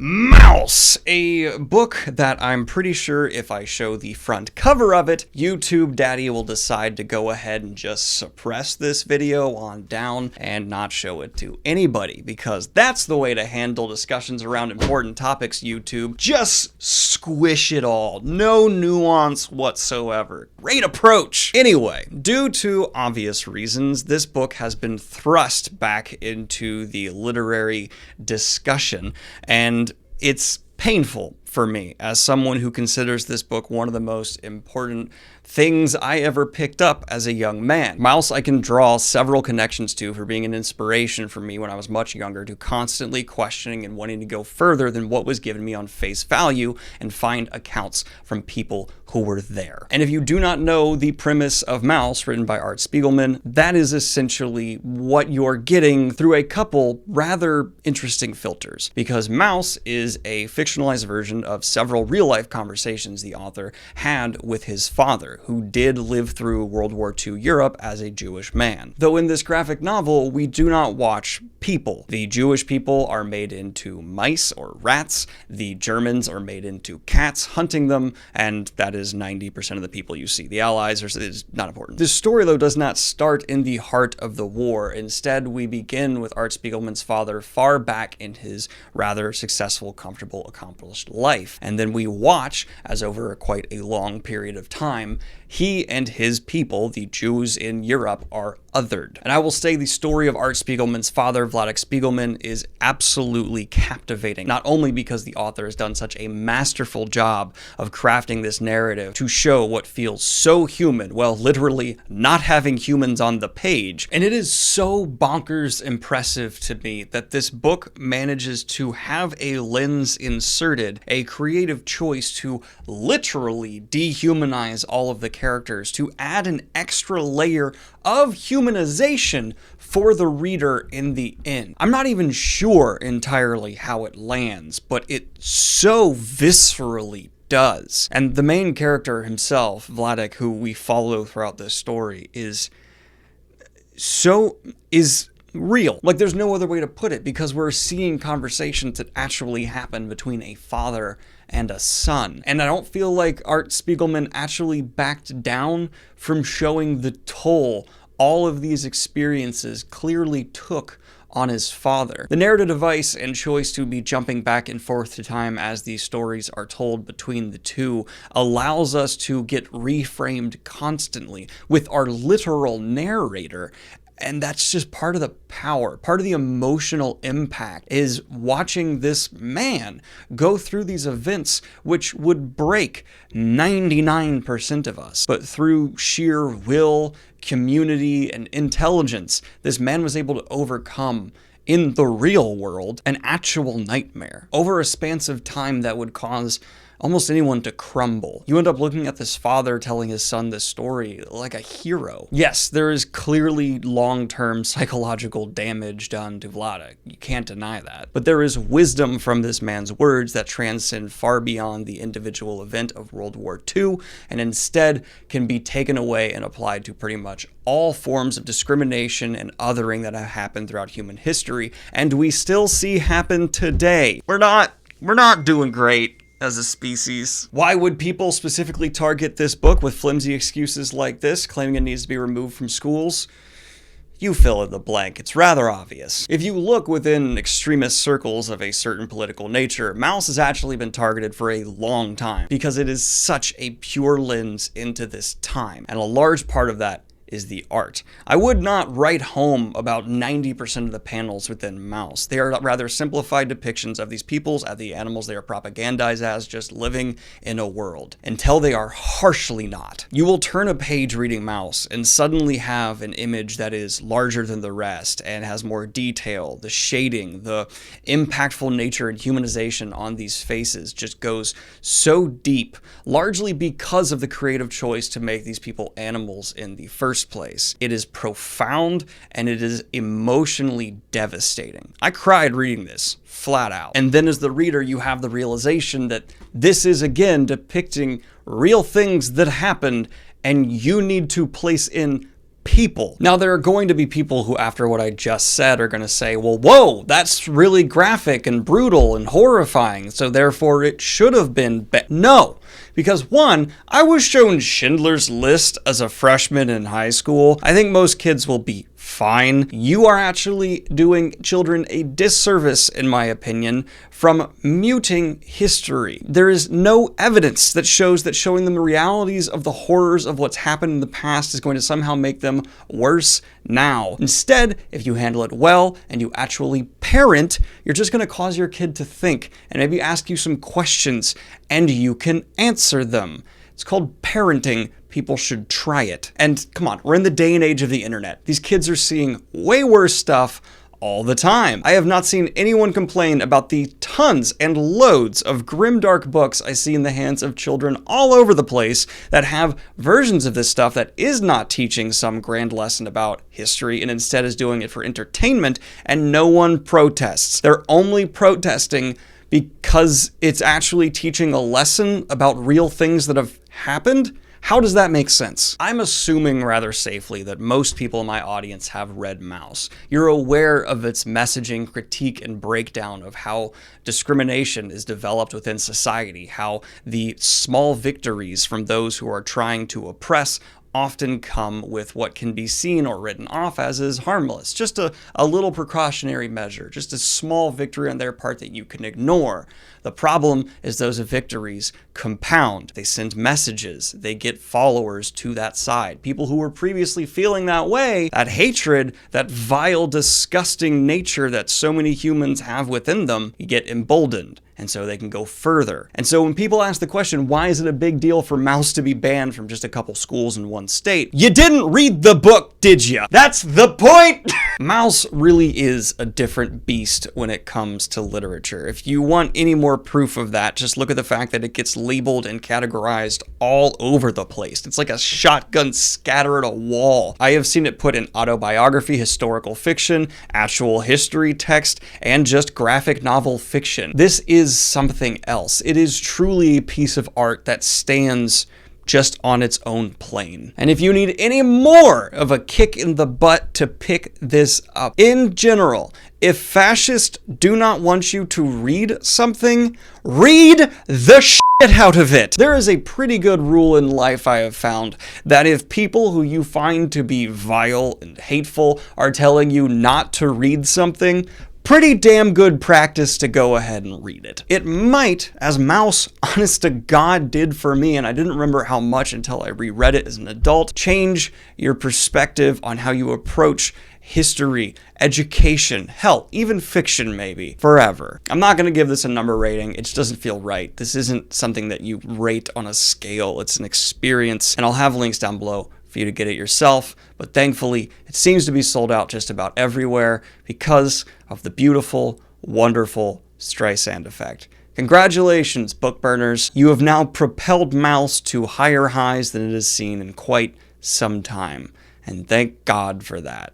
Mouse, a book that I'm pretty sure if I show the front cover of it, YouTube Daddy will decide to go ahead and just suppress this video on down and not show it to anybody, because that's the way to handle discussions around important topics, YouTube. Just squish it all. No nuance whatsoever. Great approach. Anyway, due to obvious reasons, this book has been thrust back into the literary discussion, and it's painful for me as someone who considers this book one of the most important things I ever picked up as a young man. Mouse I can draw several connections to for being an inspiration for me when I was much younger, to constantly questioning and wanting to go further than what was given me on face value and find accounts from people who were there. And if you do not know the premise of Mouse, written by Art Spiegelman, that is essentially what you're getting through a couple rather interesting filters, because Mouse is a fictionalized version of several real-life conversations the author had with his father, who did live through World War II Europe as a Jewish man. Though in this graphic novel, we do not watch people. The Jewish people are made into mice or rats, the Germans are made into cats hunting them, and that is 90% of the people you see. The Allies is not important. This story, though, does not start in the heart of the war. Instead, we begin with Art Spiegelman's father far back in his rather successful, comfortable, accomplished life. And then we watch as over quite a long period of time, he and his people, the Jews in Europe, are othered. And I will say the story of Art Spiegelman's father, Vladek Spiegelman, is absolutely captivating, not only because the author has done such a masterful job of crafting this narrative to show what feels so human, well, literally not having humans on the page, and it is so bonkers impressive to me that this book manages to have a lens inserted, a creative choice to literally dehumanize all of the characters, to add an extra layer of humanization for the reader in the end. I'm not even sure entirely how it lands, but it so viscerally does. And the main character himself, Vladek, who we follow throughout this story, is real. Like, there's no other way to put it, because we're seeing conversations that actually happen between a father and a son. And I don't feel like Art Spiegelman actually backed down from showing the toll all of these experiences clearly took on his father. The narrative device and choice to be jumping back and forth to time as these stories are told between the two allows us to get reframed constantly with our literal narrator. And that's just part of the power, part of the emotional impact, is watching this man go through these events which would break 99% of us. But through sheer will, community, and intelligence, this man was able to overcome, in the real world, an actual nightmare over a span of time that would cause almost anyone to crumble. You end up looking at this father telling his son this story like a hero. Yes, there is clearly long-term psychological damage done to Vladek. You can't deny that. But there is wisdom from this man's words that transcend far beyond the individual event of World War II, and instead can be taken away and applied to pretty much all forms of discrimination and othering that have happened throughout human history, and we still see happen today. We're not doing great as a species. Why would people specifically target this book with flimsy excuses like this, claiming it needs to be removed from schools? You fill in the blank. It's rather obvious. If you look within extremist circles of a certain political nature, Mouse has actually been targeted for a long time, because it is such a pure lens into this time, and a large part of that is the art. I would not write home about 90% of the panels within Mouse. They are rather simplified depictions of these peoples as the animals they are propagandized as, just living in a world, until they are harshly not. You will turn a page reading Mouse and suddenly have an image that is larger than the rest and has more detail. The shading, the impactful nature and humanization on these faces just goes so deep, largely because of the creative choice to make these people animals in the first place. It is profound and it is emotionally devastating. I cried reading this, flat out. And then as the reader, you have the realization that this is again depicting real things that happened, and you need to place in people. Now, there are going to be people who, after what I just said, are going to say, well, whoa, that's really graphic and brutal and horrifying, so therefore it should have been no. Because one, I was shown Schindler's List as a freshman in high school. I think most kids will be fine. You are actually doing children a disservice, in my opinion, from muting history. There is no evidence that shows that showing them the realities of the horrors of what's happened in the past is going to somehow make them worse now. Instead, if you handle it well and you actually parent, you're just going to cause your kid to think and maybe ask you some questions, and you can answer them. It's called parenting. People should try it. And come on, we're in the day and age of the internet. These kids are seeing way worse stuff all the time. I have not seen anyone complain about the tons and loads of grimdark books I see in the hands of children all over the place that have versions of this stuff that is not teaching some grand lesson about history and instead is doing it for entertainment, and no one protests. They're only protesting because it's actually teaching a lesson about real things that have happened. How does that make sense? I'm assuming rather safely that most people in my audience have read Maus. You're aware of its messaging, critique, and breakdown of how discrimination is developed within society, how the small victories from those who are trying to oppress often come with what can be seen or written off as is harmless. Just a little precautionary measure, just a small victory on their part that you can ignore. The problem is those victories compound. They send messages. They get followers to that side. People who were previously feeling that way, that hatred, that vile, disgusting nature that so many humans have within them, get emboldened. And so they can go further. And so when people ask the question, why is it a big deal for Maus to be banned from just a couple schools in one state? You didn't read the book, did you? That's the point! Maus really is a different beast when it comes to literature. If you want any more proof of that, just look at the fact that it gets labeled and categorized all over the place. It's like a shotgun scatter at a wall. I have seen it put in autobiography, historical fiction, actual history text, and just graphic novel fiction. This is something else. It is truly a piece of art that stands just on its own plane. And if you need any more of a kick in the butt to pick this up, in general, if fascists do not want you to read something, read the shit out of it. There is a pretty good rule in life I have found that if people who you find to be vile and hateful are telling you not to read something, pretty damn good practice to go ahead and read it. It might, as Maus, honest to God, did for me, and I didn't remember how much until I reread it as an adult, change your perspective on how you approach history, education, hell, even fiction maybe, forever. I'm not going to give this a number rating. It just doesn't feel right. This isn't something that you rate on a scale. It's an experience, and I'll have links down below for you to get it yourself, but thankfully it seems to be sold out just about everywhere because of the beautiful, wonderful Streisand effect. Congratulations, book burners. You have now propelled Maus to higher highs than it has seen in quite some time, and thank God for that.